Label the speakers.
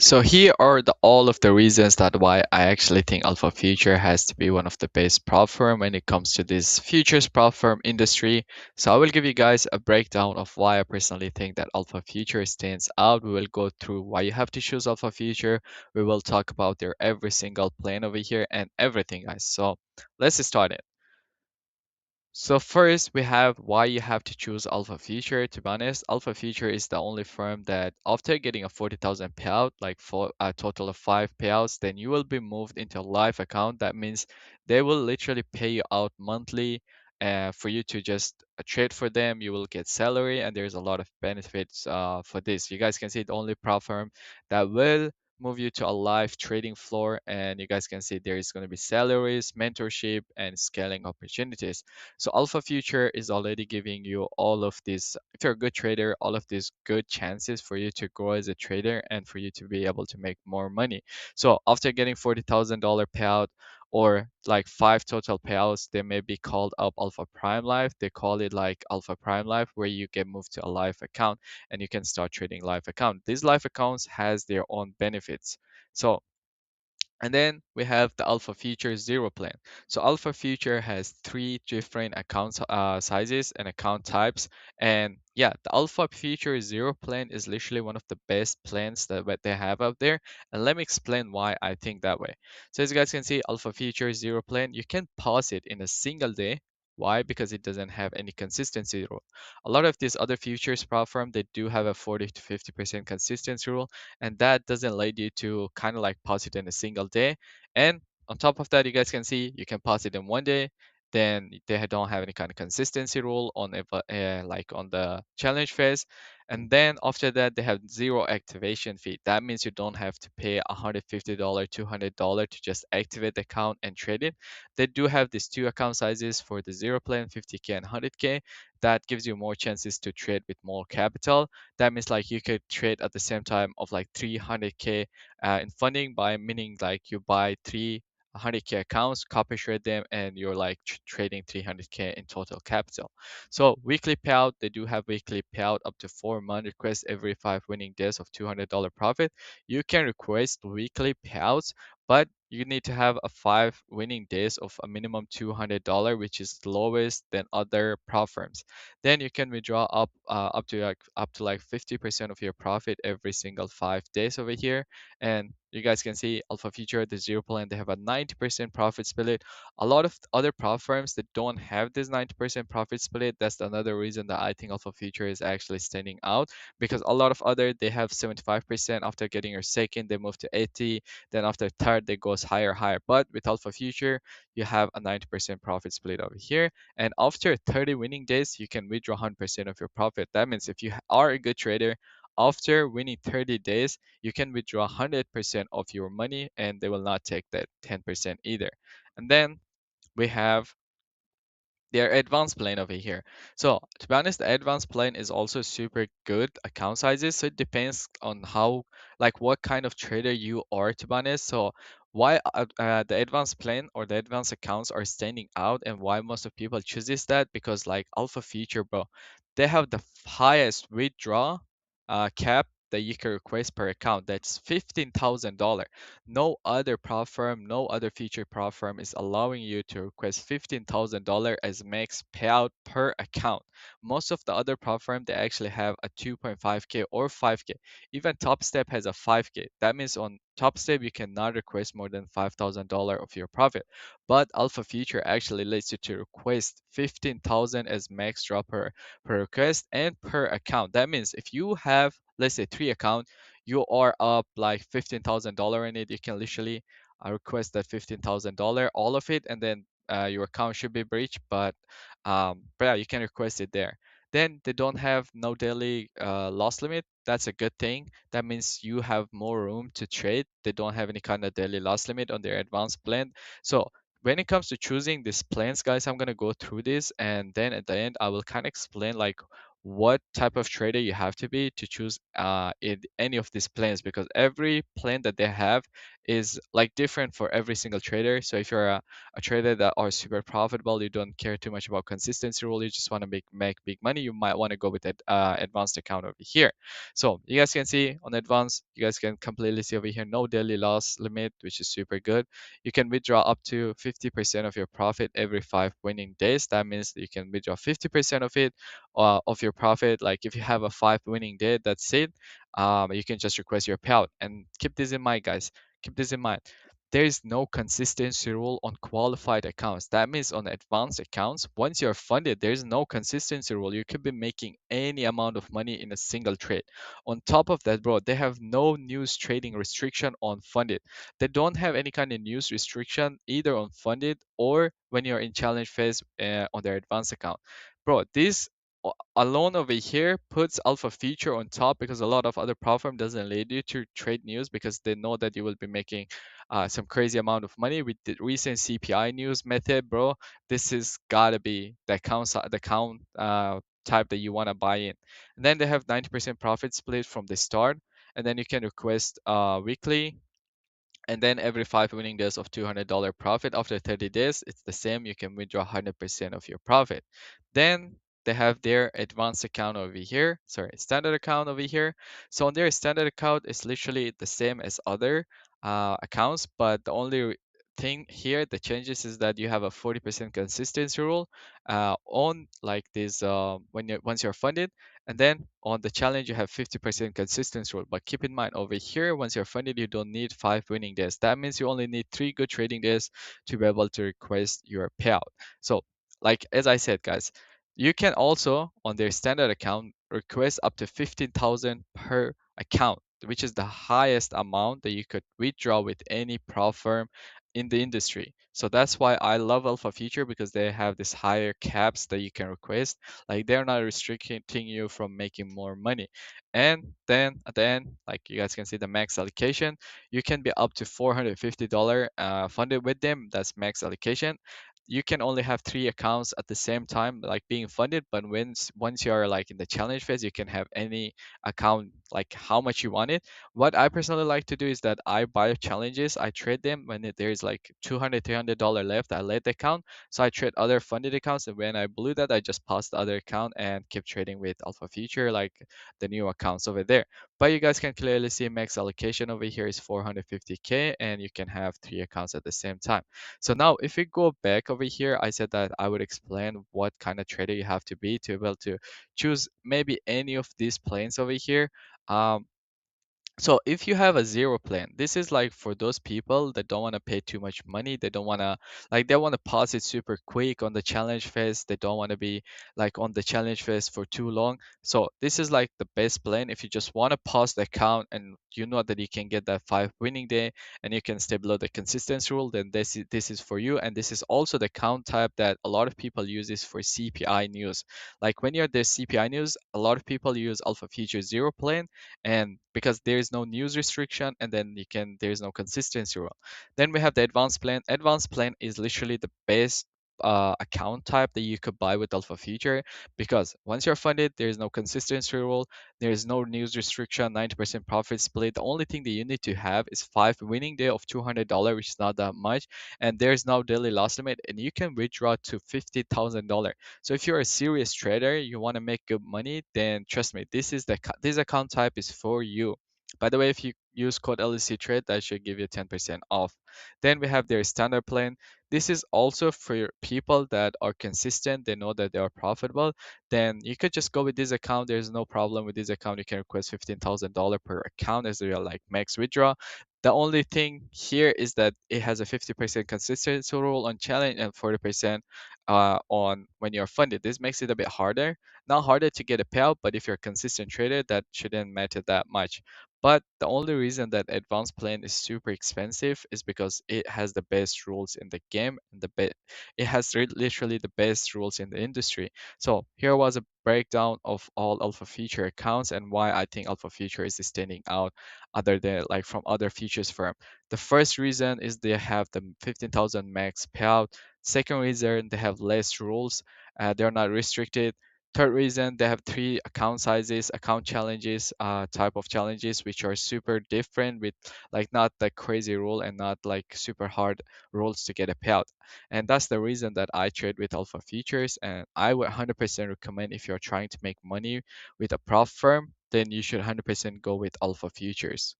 Speaker 1: So here are all of the reasons that why I actually think Alpha Future has to be one of the best prop firm when it comes to this futures prop firm industry. So I will give you guys a breakdown of why I personally think that Alpha Future stands out. We will go through why you have to choose Alpha Future. We will talk about their every single plan over here and everything, guys. So let's start it. So first, we have why you have to choose Alpha Future. To be honest, Alpha Future is the only firm that after getting a 40,000 payout, like for a total of 5 payouts, then you will be moved into a live account. That means they will literally pay you out monthly for you to just trade for them. You will get salary, and there's a lot of benefits for this. You guys can see the only prop firm that will move you to a live trading floor, and you guys can see there is going to be salaries, mentorship, and scaling opportunities. So Alpha Future is already giving you all of these, if you're a good trader, all of these good chances for you to grow as a trader and for you to be able to make more money. So after getting $40,000 payout or like 5 total payouts, they may be called up Alpha Prime Life. They call it like Alpha Prime Life, where you get moved to a live account and you can start trading live account. These live accounts has their own benefits. So and then we have the Alpha Future Zero plan. So Alpha Future has 3 different account sizes and account types. And yeah, the Alpha Future Zero plan is literally one of the best plans that they have out there. And let me explain why I think that way. So as you guys can see, Alpha Future Zero plan, you can pause it in a single day. Why? Because it doesn't have any consistency rule. A lot of these other futures platform, they do have a 40 to 50% consistency rule, and that doesn't lead you to kind of like pause it in a single day. And on top of that, you guys can see you can pause it in one day, then they don't have any kind of consistency rule on like on the challenge phase. And then after that, they have zero activation fee. That means you don't have to pay $150, $200 to just activate the account and trade it. They do have these 2 account sizes for the zero plan, 50K and 100K. That gives you more chances to trade with more capital. That means like you could trade at the same time of like 300K in funding, by meaning like you buy 300K accounts, copy shred them, and you're like trading 300K in total capital. So weekly payout, they do have weekly payout up to 4 month requests every 5 winning days of $200 profit. You can request weekly payouts, but you need to have a 5 winning days of a minimum $200, which is lowest than other prop firms. Then you can withdraw up to like 50% of your profit every single 5 days over here. And you guys can see Alpha Future, the zero plan, they have a 90% profit split. A lot of other prop firms that don't have this 90% profit split, that's another reason that I think Alpha Future is actually standing out, because a lot of other, they have 75%. After getting your second, they move to 80, then after third, they goes higher. But with Alpha Future, you have a 90% profit split over here, and after 30 winning days, you can withdraw 100% of your profit. That means if you are a good trader, after winning 30 days, you can withdraw 100% of your money and they will not take that 10% either. And then we have their advanced plan over here. So to be honest, the advanced plan is also super good account sizes. So it depends on how, like what kind of trader you are, to be honest. So why the advanced plan or the advanced accounts are standing out and why most of people chooses that, because like Alpha Future, bro, they have the highest withdraw cap that you can request per account. That's $15,000. No other prop firm, no other future prop firm is allowing you to request $15,000 as max payout per account. Most of the other prop firm, they actually have a 2.5K or 5K. Even Top Step has a 5K. That means on Top Step you cannot request more than $5,000 of your profit. But Alpha Future actually lets you to request 15,000 as max draw per request and per account. That means if you have, let's say, 3 accounts, you are up like $15,000 in it, you can literally request that $15,000, all of it, and then your account should be breached. But yeah, you can request it there. Then they don't have no daily loss limit. That's a good thing. That means you have more room to trade. They don't have any kind of daily loss limit on their advanced plan. So when it comes to choosing these plans, guys, I'm gonna go through this, and then at the end I will kind of explain like what type of trader you have to be to choose in any of these plans, because every plan that they have is like different for every single trader. So if you're a trader that are super profitable, you don't care too much about consistency rule, you just want to make big money, you might want to go with that advanced account over here. So you guys can see on advanced, you guys can completely see over here, no daily loss limit, which is super good. You can withdraw up to 50% of your profit every 5 winning days. That means that you can withdraw 50% of it, of your profit. Like if you have a 5 winning day, that's it. You can just request your payout. And keep this in mind, guys. Keep this in mind. There is no consistency rule on qualified accounts. That means on advanced accounts, once you're funded, there's no consistency rule. You could be making any amount of money in a single trade. On top of that, bro, they have no news trading restriction on funded. They don't have any kind of news restriction either on funded or when you're in challenge phase on their advanced account. Bro, this alone over here puts alpha feature on top, because a lot of other platform doesn't let you to trade news because they know that you will be making some crazy amount of money with the recent CPI news method, bro. This is gotta be the count type that you want to buy in. And then they have 90% profit split from the start, and then you can request weekly, and then every 5 winning days of $200 profit. After 30 days, it's the same. You can withdraw 100% of your profit. Then they have their advanced account over here, sorry, standard account over here. So on their standard account, it's literally the same as other accounts, but the only thing here the changes is that you have a 40% consistency rule on like this when you once you're funded, and then on the challenge, you have 50% consistency rule. But keep in mind over here, once you're funded, you don't need 5 winning days. That means you only need 3 good trading days to be able to request your payout. So, like as I said, guys, you can also on their standard account request up to 15,000 per account, which is the highest amount that you could withdraw with any prop firm in the industry. So that's why I love Alpha Future, because they have this higher caps that you can request, like they're not restricting you from making more money. And then at the end, like you guys can see the max allocation, you can be up to $450 funded with them. That's max allocation. You can only have 3 accounts at the same time, like being funded. But once you're like in the challenge phase, you can have any account, like how much you want it. What I personally like to do is that I buy challenges, I trade them when there's like $200 $300 left. I let the account, so I trade other funded accounts, and when I blew that, I just paused the other account and keep trading with Alpha Future, like the new accounts over there. But you guys can clearly see max allocation over here is 450K, and you can have 3 accounts at the same time. So now if we go back over here, I said that I would explain what kind of trader you have to be to be able to choose maybe any of these planes over here. Um, so if you have a zero plan, this is like for those people that don't want to pay too much money. They don't want to like they want to pause it super quick on the challenge phase. They don't want to be like on the challenge phase for too long. So this is like the best plan if you just want to pause the account and you know that you can get that 5 winning day and you can stay below the consistency rule. Then this is for you. And this is also the count type that a lot of people use is for CPI news. Like when you're the CPI news, a lot of people use Alpha Future Zero plan, and because there is no news restriction, and then there is no consistency rule. Then we have the advanced plan is literally the best account type that you could buy with Alpha Future, because once you're funded, there is no consistency rule, there is no news restriction, 90% profit split. The only thing that you need to have is 5 winning day of $200, which is not that much, and there's no daily loss limit, and you can withdraw to $50,000. So if you're a serious trader, you want to make good money, then trust me, this account type is for you. By the way, if you use code LLcTrade, that should give you 10% off. Then we have their standard plan. This is also for people that are consistent. They know that they are profitable. Then you could just go with this account. There's no problem with this account. You can request $15,000 per account as your like max withdraw. The only thing here is that it has a 50% consistency rule on challenge and 40% on when you're funded. This makes it a bit harder. Not harder to get a payout, but if you're a consistent trader, that shouldn't matter that much. But the only reason that advanced plan is super expensive is because it has the best rules in the game, and it has literally the best rules in the industry. So here was a breakdown of all Alpha Future accounts and why I think Alpha Future is standing out other than like from other futures firm. The first reason is they have the 15,000 max payout. Second reason, they have less rules. They're not restricted. Third reason, they have three account sizes, account challenges, type of challenges, which are super different with like not the crazy rule and not like super hard rules to get a payout. And that's the reason that I trade with alpha futures. And I would 100% recommend if you're trying to make money with a prop firm, then you should 100% go with alpha futures.